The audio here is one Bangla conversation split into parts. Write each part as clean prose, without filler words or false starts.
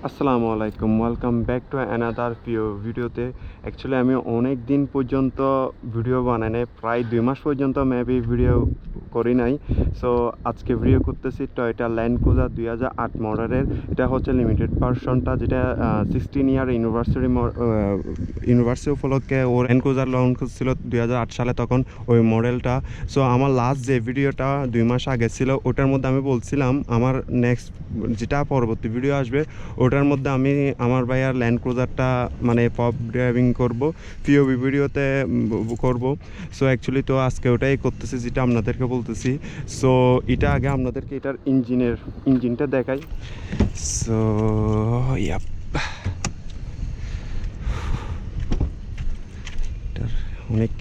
আসসালামু আলাইকুম, ওয়েলকাম ব্যাক টু অ্যানাদার ভিডিওতে। অ্যাকচুয়ালি আমি অনেক দিন পর্যন্ত ভিডিও বানাই নাই, প্রায় 2 মাস পর্যন্ত মেবি ভিডিও করি নাই। সো আজকে ভিডিও করতেছি টয়োটা ল্যান্ড ক্রুজার 2008 মডেলের। এটা হচ্ছে লিমিটেড ভার্সনটা, যেটা 16 ইয়ার ইউনিভার্সিটি উপলক্ষে ওর ল্যান্ড ক্রুজার লঞ্চ করছিল 2008 সালে, তখন ওই মডেলটা। সো আমার লাস্ট যে ভিডিওটা 2 মাস আগে ছিল, ওটার মধ্যে আমি বলছিলাম আমার নেক্সট যেটা পরবর্তী ভিডিও আসবে ওটার মধ্যে আমি আমার ভাইয়ার ল্যান্ড ক্রুজারটা মানে পপ ড্রাইভিং করব, পিওভি ভিডিওতে করব। সো অ্যাকচুয়ালি তো আজকে ওটাই করতেছি, যেটা আপনাদেরকে বলতেছি। সো এটা আগে আপনাদেরকে এটার ইঞ্জিনটা দেখাই। সো ইয়াপ, এটার অনেক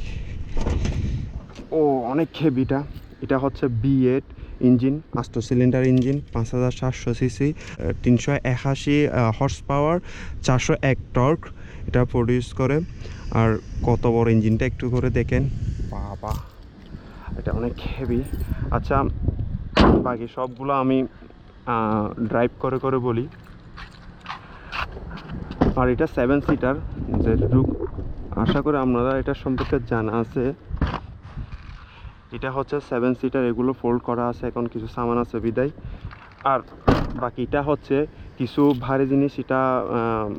অনেক হেভিটা। এটা হচ্ছে B8 engine, 8 cylinder engine, 5700 CC, 381 horse power, 401 torque এটা প্রডিউস করে। আর কত বড় ইঞ্জিনটা একটু করে দেখেন, বাবা এটা অনেক হেভি। আচ্ছা, বাকি সবগুলো আমি ড্রাইভ করে করে বলি। আর এটা 7 সিটার, যেটুকু আশা করি আপনারা এটা সম্পর্কে জানা আছে। এটা হচ্ছে 7 সিটার, এগুলো ফোল্ড করা আছে, এখন কিছু সামান আছে বিদায়। আর বাকিটা হচ্ছে কিছু ভারী জিনিস, এটা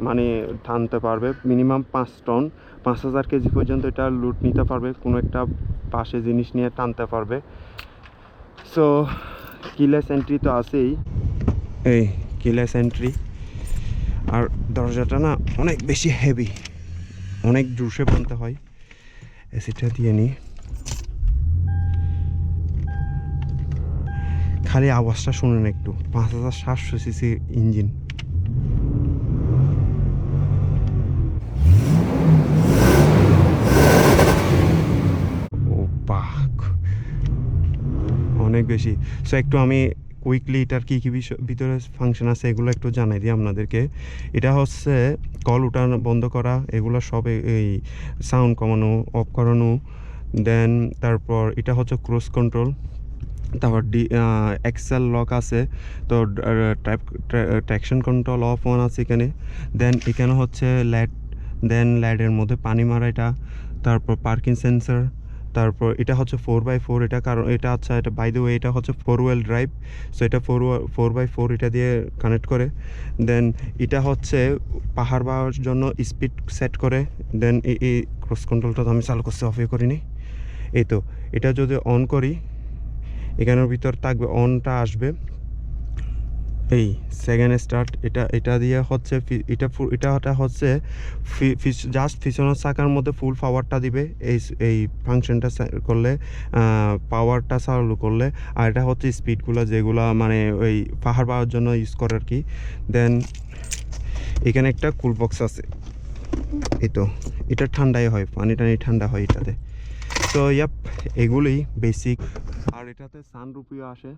মানে টানতে পারবে মিনিমাম 5 টন, 5000 কেজি পর্যন্ত এটা লুট নিতে পারবে, কোনো একটা পাশে জিনিস নিয়ে টানতে পারবে। সো কিলেস এন্ট্রি তো আছেই, এই কিলেস এন্ট্রি। আর দরজাটা না অনেক বেশি হেভি, অনেক জোরসে বানতে হয়। এসিটা দিয়ে নিই, খালি আওয়াজটা শুনুন একটু। 5700 সিসি ইঞ্জিন। ও বাহ, অনেক বেশি। সো একটু আমি কুইকলি এটার কী কী ভিতরে ফাংশন আছে এগুলো একটু জানাই দিই আপনাদেরকে। এটা হচ্ছে কল উঠানো বন্ধ করা, এগুলো সব এই সাউন্ড কমানো অফ করানো। দেন তারপর এটা হচ্ছে ক্রুজ কন্ট্রোল, তারপর এক্সেল লক আছে, তো ট্র্যাকশন কন্ট্রোল অফ অন আছে এখানে। দেন এখানে হচ্ছে ল্যাড, দেন ল্যাডের মধ্যে পানি মারা এটা। তারপর পার্কিং সেন্সর। তারপর এটা হচ্ছে 4x4, এটা কারণ এটা আচ্ছা, এটা বাই দ্য ওয়ে এটা হচ্ছে 4 হুইল ড্রাইভ। সো এটা 4x4 এটা দিয়ে কানেক্ট করে। দেন এটা হচ্ছে পাহাড় বাওয়ার জন্য স্পিড সেট করে। দেন এই ক্রুজ কন্ট্রোলটা তো আমি চালু করছি, অফে করিনি। এই তো এটা যদি অন করি, এখানের ভিতর থাকবে, অনটা আসবে এই সেকেন্ড স্টার্ট। এটা দিয়ে হচ্ছে এটা হচ্ছে জাস্ট পিছনের চাকার মধ্যে ফুল পাওয়ারটা দিবে এই ফাংশনটা করলে, পাওয়ারটা চালু করলে। আর এটা হচ্ছে স্পিডগুলো যেগুলো মানে ওই পাহাড় পাওয়ার জন্য ইউজ করে আর কি। দেন এখানে একটা কুল বক্স আছে, এই তো এটা ঠান্ডাই হয়, পানি টানি ঠান্ডা হয় এটাতে। তো ইয়াপ, এগুলোই বেসিক। আর এটাতে সানরুফও আসে।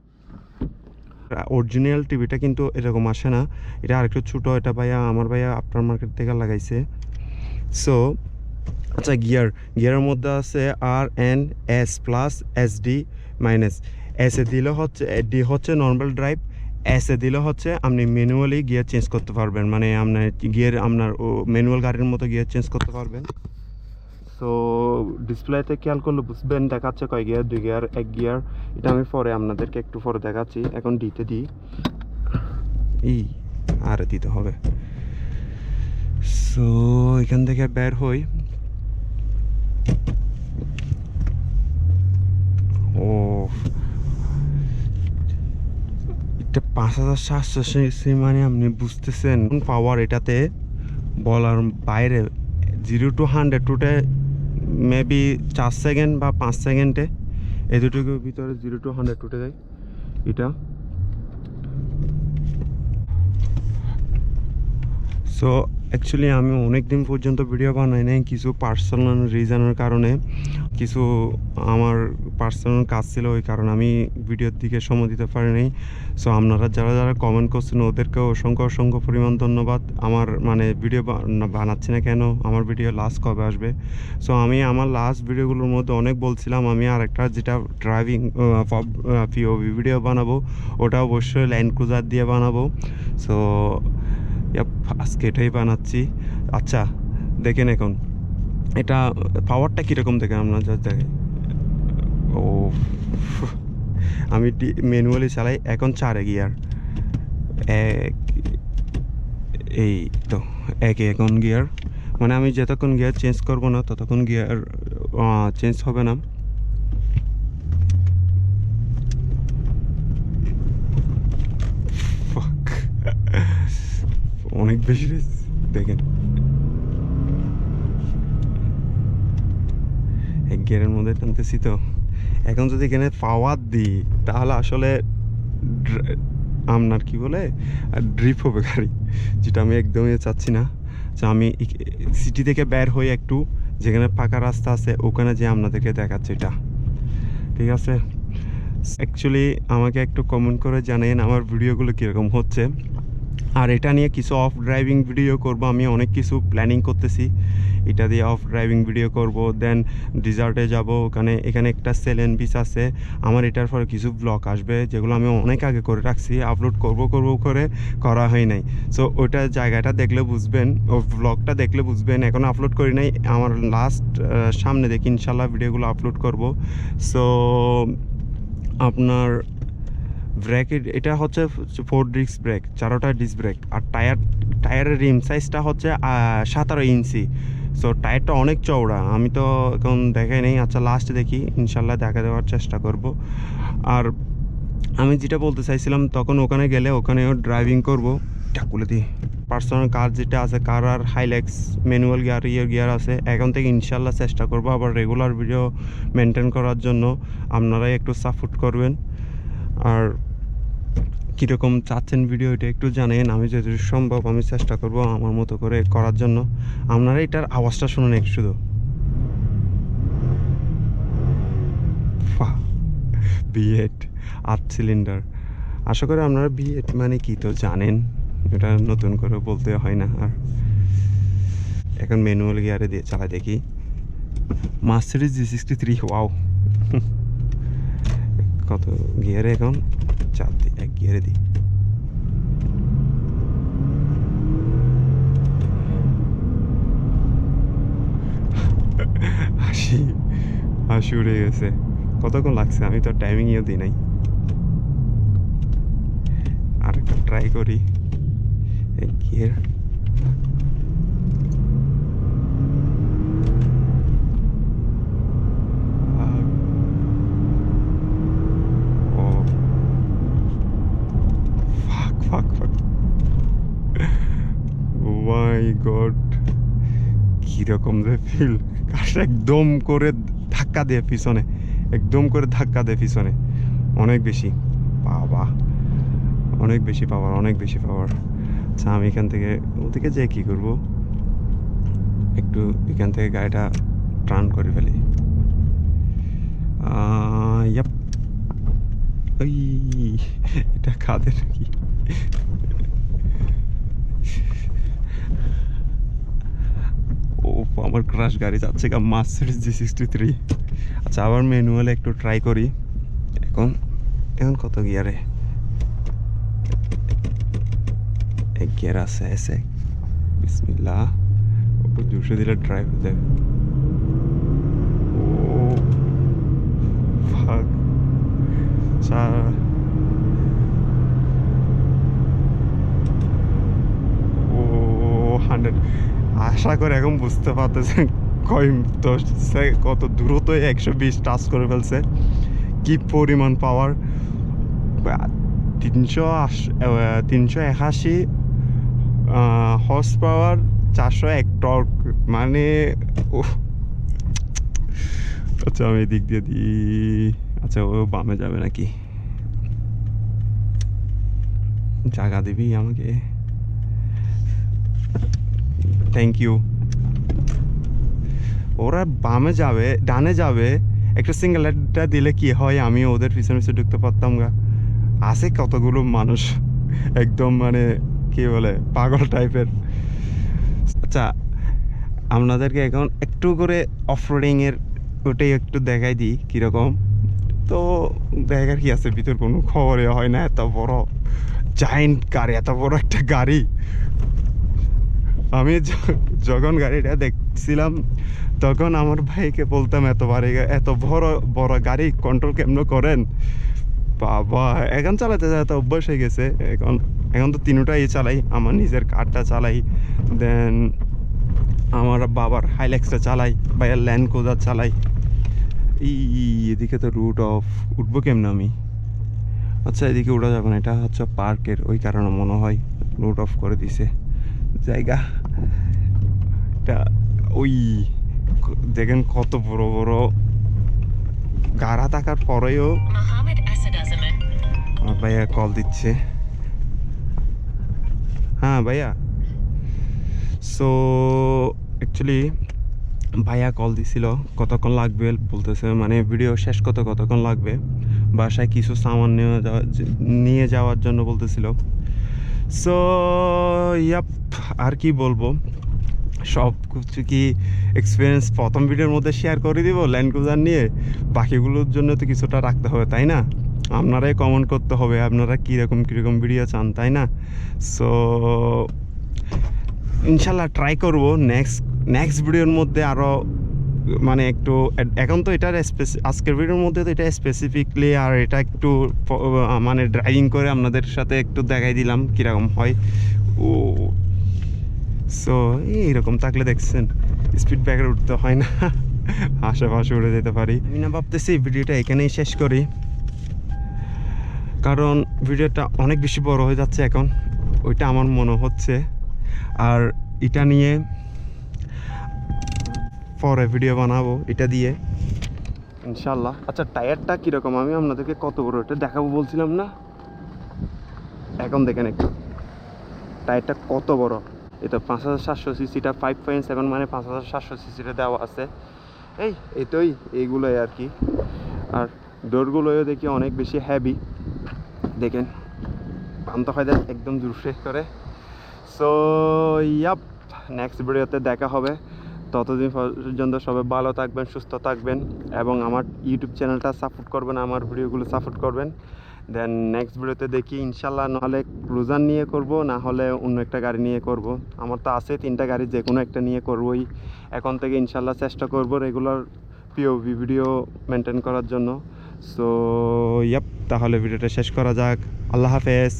অরিজিনাল টিভিটা কিন্তু এরকম আসে না, এটা আরেকটু ছোটো। এটা আমার ভাইয়া আফটার মার্কেট থেকে লাগাইছে। সো আচ্ছা, গিয়ারের মধ্যে আছে RNS+SD-। এসে দিলে হচ্ছে ডি হচ্ছে নর্মাল ড্রাইভ, এসে দিলে হচ্ছে আপনি ম্যানুয়ালি গিয়ার চেঞ্জ করতে পারবেন, মানে আপনার গিয়ার আপনার ম্যানুয়াল গাড়ির মতো গিয়ার চেঞ্জ করতে পারবেন। সো ডিসপ্লেতে খেয়াল করলে বুঝবেন, দেখাচ্ছে কয় গিয়ার, 2 গিয়ার, 1 গিয়ার। এটা আমি পরে আপনাদেরকে একটু পরে দেখাচ্ছি, এখন ডিতে দিই। আর দিতে হবে। সো এখান থেকে বের হই। ও এটা 5700 সিসি, মানে আপনি বুঝতেছেন পাওয়ার এটাতে বলার বাইরে। 0 to 100 টুটে মেবি 4 সেকেন্ড বা 5 সেকেন্ডে, এই দুটোর ভিতরে 0 to 100 টুটে যায় এটা। সো অ্যাকচুয়ালি আমি অনেক দিন পর্যন্ত ভিডিও বানাই নাই, কিছু পার্সোনাল রিজনের কারণে, কিছু আমার পার্সোনাল কাজ ছিল, ওই কারণে আমি ভিডিওর দিকে সময় দিতে পারি নাই। সো আপনারা যারা যারা কমেন্ট করছেন ওদেরকেও অসংখ্য পরিমাণ ধন্যবাদ। আমার মানে ভিডিও বানাচ্ছি না কেন, আমার ভিডিও লাস্ট কবে আসবে। সো আমি আমার লাস্ট ভিডিওগুলোর মধ্যে অনেক বলছিলাম আমি আরেকটা যেটা ড্রাইভিং পিওভি ভিডিও বানাবো, ওটা অবশ্যই ল্যান্ড ক্রুজার দিয়ে বানাবো। সো আজকে এটাই বানাচ্ছি। আচ্ছা দেখেন এখন এটা পাওয়ারটা কীরকম দেখেন আপনার যা দেখে। ও আমি ম্যানুয়ালি চালাই, এখন 4 গিয়ার, এক, এই তো একে এখন গিয়ার, মানে আমি যতক্ষণ গিয়ার চেঞ্জ করব না ততক্ষণ গিয়ার চেঞ্জ হবে না। অনেক বেশি দেখেন, এক গিয়ারের মধ্যে টানতেছি তো। এখন যদি এখানে পাওয়ার দিই তাহলে আসলে আপনার কি বলে ড্রিপ হবে গাড়ি, যেটা আমি একদমই চাচ্ছি না। যে আমি সিটি থেকে বের হয়ে একটু যেখানে পাকা রাস্তা আছে ওখানে যে আপনাদেরকে দেখাচ্ছি এটা, ঠিক আছে? অ্যাকচুয়ালি আমাকে একটু কমেন্ট করে জানেন আমার ভিডিওগুলো কীরকম হচ্ছে। আর এটা নিয়ে কিছু অফ ড্রাইভিং ভিডিও করব, আমি অনেক কিছু প্ল্যানিং করতেছি। এটা দিয়ে অফ ড্রাইভিং ভিডিও করব, দেন ডিজার্টে যাব, এখানে একটা সেলেন বিচ আছে। আমার এটার পরে কিছু ব্লগ আসবে যেগুলো আমি অনেক আগে করে রাখছি, আপলোড করব করে করা হয় নাই। সো ওইটা জায়গাটা দেখলে বুঝবেন, ও ব্লগটা দেখলে বুঝবেন। এখন আপলোড করি নাই, আমার লাস্ট সামনে দেখি ইনশাল্লাহ ভিডিওগুলো আপলোড করব। সো আপনার ব্রেকের এটা হচ্ছে 4 ডিস্ক ব্রেক, 4টা ডিস্ক ব্রেক। আর টায়ারের রিম সাইজটা হচ্ছে 17 ইঞ্চি। সো টায়ারটা অনেক চওড়া, আমি তো এখন দেখাই নেই। আচ্ছা লাস্টে দেখি, ইনশাল্লাহ দেখা দেওয়ার চেষ্টা করব। আর আমি যেটা বলতে চাইছিলাম, তখন ওখানে গেলে ওখানেও ড্রাইভিং করব। খুলে দিই, পার্সোনাল কার যেটা আছে, কার আর হাইলেক্স ম্যানুয়াল গিয়ার গিয়ার আছে। এখন থেকে ইনশাল্লাহ চেষ্টা করব আবার রেগুলার ভিডিও মেনটেন করার জন্য। আপনারাই একটু সাপোর্ট করবেন। আর কীরকম চাচ্ছেন ভিডিও এটা একটু জানেন, আমি যতটুকু সম্ভব আমি চেষ্টা করব আমার মতো করে করার জন্য। আপনারা এটার আওয়াজটা শুনুন একটু শুধু, V8 8 সিলিন্ডার। আশা করি আপনারা V8 মানে কি তো জানেন, এটা নতুন করে বলতে হয় না। আর এখন ম্যানুয়াল গিয়ারে দিয়ে চালাই দেখি, মার্সিডিজ G63। ওয়াও, কত গিয়ারে এখন? 4 দিই, 1 গিয়ারে দিই। হাসি উড়ে গেছে। কতক্ষণ লাগছে, আমি তো টাইমিংও দিই নাই। আর একটা ট্রাই করি, 1 গিয়ার। মাই গড, কীরকম যে ফিল, কারটা একদম করে ধাক্কা দেয় পিছনে, একদম করে ধাক্কা দেয় পিছনে। অনেক বেশি বাবা, অনেক বেশি পাওয়ার, অনেক বেশি পাওয়ার। আচ্ছা আমি এখান থেকে ওদিকে যেয়ে কী করবো, একটু এখান থেকে গাড়িটা টার্ন করে ফেলি। ইয়াপ, ওই এটা খাদের কি? ও আমার ক্রাশ গাড়ি যাচ্ছে গা, মার্সিডিজ G63। আচ্ছা আবার ম্যানুয়ালে একটু ট্রাই করি। এখন কত গিয়ারে? 1 গিয়ার আছে, এসে বিসমিল্লাহ। জোরে দিলে ড্রাইভ দেয়। ও ফাক, 100। আশা করে এখন বুঝতে পারতেছেন কত দ্রুত 120 টাচ করে ফেলছে, কি পরিমাণ পাওয়ার। 381 হর্স পাওয়ার, 401 টর্ক, মানে আচ্ছা আমি এদিক দিয়ে দিই। আচ্ছা ও বামে যাবে নাকি? জায়গা দিবি আমাকে, থ্যাংক ইউ। ওরা বামে যাবে, ডানে যাবে, একটা সিঙ্গেল লাইটটা দিলে কি হয়, আমি ওদের পিছনে পিছনে ঢুকতে পারতাম গা। আছে কতগুলো মানুষ একদম মানে কি বলে পাগল টাইপের। আচ্ছা আপনাদেরকে এখন একটু করে অফরোডিংয়ের ওটাই একটু দেখাই দিই কীরকম। তো দেখার কি আছে, ভিতর কোনো খবরে হয় না। এত বড় জায়েন্ট গাড়ি, এত বড় একটা গাড়ি আমি যখন গাড়িটা দেখছিলাম তখন আমার ভাইকে বলতাম এত বড় বড় গাড়ি কন্ট্রোল কেমন করেন বাবা। এখন চালাতে চালাতে অভ্যাস হয়ে গেছে। এখন তো তিনটাই চালাই, আমার নিজের কারটা চালাই, দেন আমার বাবার হাইলেক্সটা চালাই, ভাইয়ার ল্যান্ড ক্রুজার চালাই। এদিকে তো রুট অফ, উঠবো কেমন আমি? আচ্ছা এদিকে উঠা যাবে না, এটা হচ্ছে পার্কের, ওই কারণে মনে হয় রুট অফ করে দিছে জায়গা। এটা ওই দেখেন কত বড় বড় গাড়া থাকার পরেও আমার ভাইয়া কল দিচ্ছে। হ্যাঁ ভাইয়া, সো অ্যাকচুয়ালি ভাইয়া কল দিছিল, কতক্ষণ লাগবে বলতেছে, মানে ভিডিও শেষ কতক্ষণ লাগবে, বাসায় কিছু সামান নিয়ে যাওয়ার জন্য বলতেছিল। সো ইয়াপ, আর কি বলবো, সব কিছু কি এক্সপিরিয়েন্স প্রথম ভিডিওর মধ্যে শেয়ার করে দিব ল্যান্ড ক্রুজার নিয়ে, বাকিগুলোর জন্য তো কিছুটা রাখতে হবে তাই না? আপনারাই কমেন্ট করতে হবে আপনারা কীরকম ভিডিও চান তাই না? সো ইনশাল্লাহ ট্রাই করব নেক্সট ভিডিওর মধ্যে আরও, মানে একটু এখন তো এটার আজকের ভিডিওর মধ্যে তো এটা স্পেসিফিকলি, আর এটা একটু মানে ড্রাইভিং করে আপনাদের সাথে একটু দেখাই দিলাম কীরকম হয়। ও সো এইরকম থাকলে দেখছেন স্পিড ব্রেকার উঠতে হয় না, আশেপাশে উড়ে যেতে পারি। আমি না ভাবতেছি ভিডিওটা এখানেই শেষ করি, কারণ ভিডিওটা অনেক বেশি বড় হয়ে যাচ্ছে এখন, ওইটা আমার মনে হচ্ছে। আর এটা নিয়ে পরে ভিডিও বানাবো এটা দিয়ে ইনশাল্লাহ। আচ্ছা টায়ারটা কীরকম আমি আপনাদেরকে কত বড় এটা দেখাবো বলছিলাম না, এখন দেখেন একটু টায়ারটা কত বড়। এটা 5700 সিসিটা 5.7, মানে 5700 সিসিটা দেওয়া আছে। এটাই এইগুলোই আর কি। আর ডোরগুলোও দেখি অনেক বেশি হ্যাভি, দেখেন পান্ত হয় একদম জোরসে করে। সো ইয়াপ, নেক্সট ভিডিওতে দেখা হবে। ততদিন পর্যন্ত সবাই ভালো থাকবেন, সুস্থ থাকবেন, এবং আমার ইউটিউব চ্যানেলটা সাপোর্ট করবেন, আমার ভিডিওগুলো সাপোর্ট করবেন। দেন নেক্সট ভিডিওতে দেখি ইনশাল্লাহ, নাহলে ক্রুজার নিয়ে করব, না হলে অন্য একটা গাড়ি নিয়ে করব। আমার তো আছে 3টা গাড়ি, যে কোনো একটা নিয়ে করবই এখন থেকে ইনশাল্লাহ। চেষ্টা করব রেগুলার পিওভি ভিডিও মেনটেন করার জন্য। সো ইয়াপ, তাহলে ভিডিওটা শেষ করা যাক। আল্লাহ হাফেজ।